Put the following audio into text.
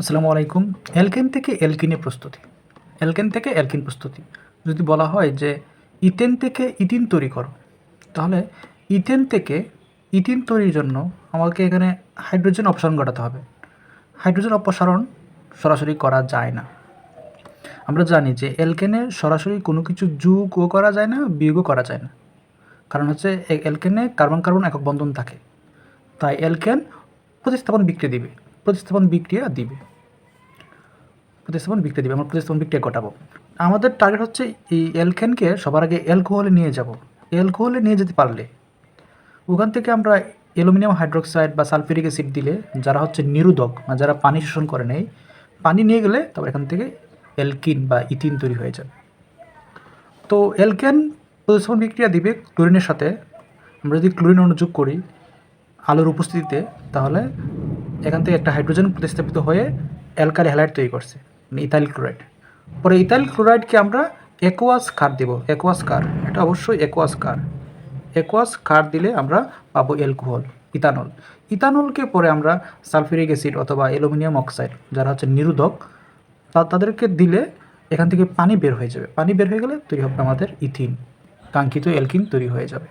আসসালামু আলাইকুম। অ্যালকেন থেকে অ্যালকিনের প্রস্তুতি। অ্যালকেন থেকে অ্যালকিন প্রস্তুতি। যদি বলা হয় যে ইথেন থেকে ইথিন তৈরি করো, তাহলে ইথেন থেকে ইথিন তৈরির জন্য আমাকে এখানে হাইড্রোজেন অপসারণ ঘটাতে হবে। হাইড্রোজেন অপসারণ সরাসরি করা যায় না। আমরা জানি যে অ্যালকেনে সরাসরি কোনো কিছু যোগও করা যায় না, বিয়োগও করা যায় না। কারণ হচ্ছে অ্যালকেনে কার্বন কার্বন একক বন্ধন থাকে। তাই অ্যালকেন প্রতিস্থাপন বিক্রিয়া দিবে। আমরা প্রতিস্থাপন বিক্রিয়া ঘটাবো। আমাদের টার্গেট হচ্ছে এই অ্যালকেনকে সবার আগে অ্যালকোহলে নিয়ে যাব। অ্যালকোহলে নিয়ে যেতে পারলে ওখান থেকে আমরা অ্যালুমিনিয়াম হাইড্রোক্সাইড বা সালফিউরিক অ্যাসিড দিলে, যারা হচ্ছে নিরোধক বা যারা পানি শোষণ করে নেয়, পানি নিয়ে গেলে তারপর এখান থেকে অ্যালকিন বা ইথিন তৈরি হয়ে যাবে। তো অ্যালকেন প্রতিস্থাপন বিক্রিয়া দিবে ক্লোরিনের সাথে। আমরা যদি ক্লোরিন অনুযোগ করি আলোর উপস্থিতিতে, তাহলে এখান থেকে একটা হাইড্রোজেন প্রতিস্থাপিত হয়ে অ্যালকাইল হ্যালাইড তৈরি করছে, মানে ইথাইল ক্লোরাইড। পরে ইথাইল ক্লোরাইডকে আমরা অ্যাকোয়াস ক্ষার দেব। অ্যাকোয়াস ক্ষার, এটা অবশ্যই অ্যাকোয়াস ক্ষার। অ্যাকোয়াস ক্ষার দিলে আমরা পাবো অ্যালকোহল, ইথানল। ইথানলকে পরে আমরা সালফিউরিক অ্যাসিড অথবা অ্যালুমিনিয়াম অক্সাইড, যারা হচ্ছে নিরোধক, তাদেরকে দিলে এখান থেকে পানি বের হয়ে যাবে। পানি বের হয়ে গেলে তৈরি হবে আমাদের ইথিন, কাঙ্ক্ষিত অ্যালকিন তৈরি হয়ে যাবে।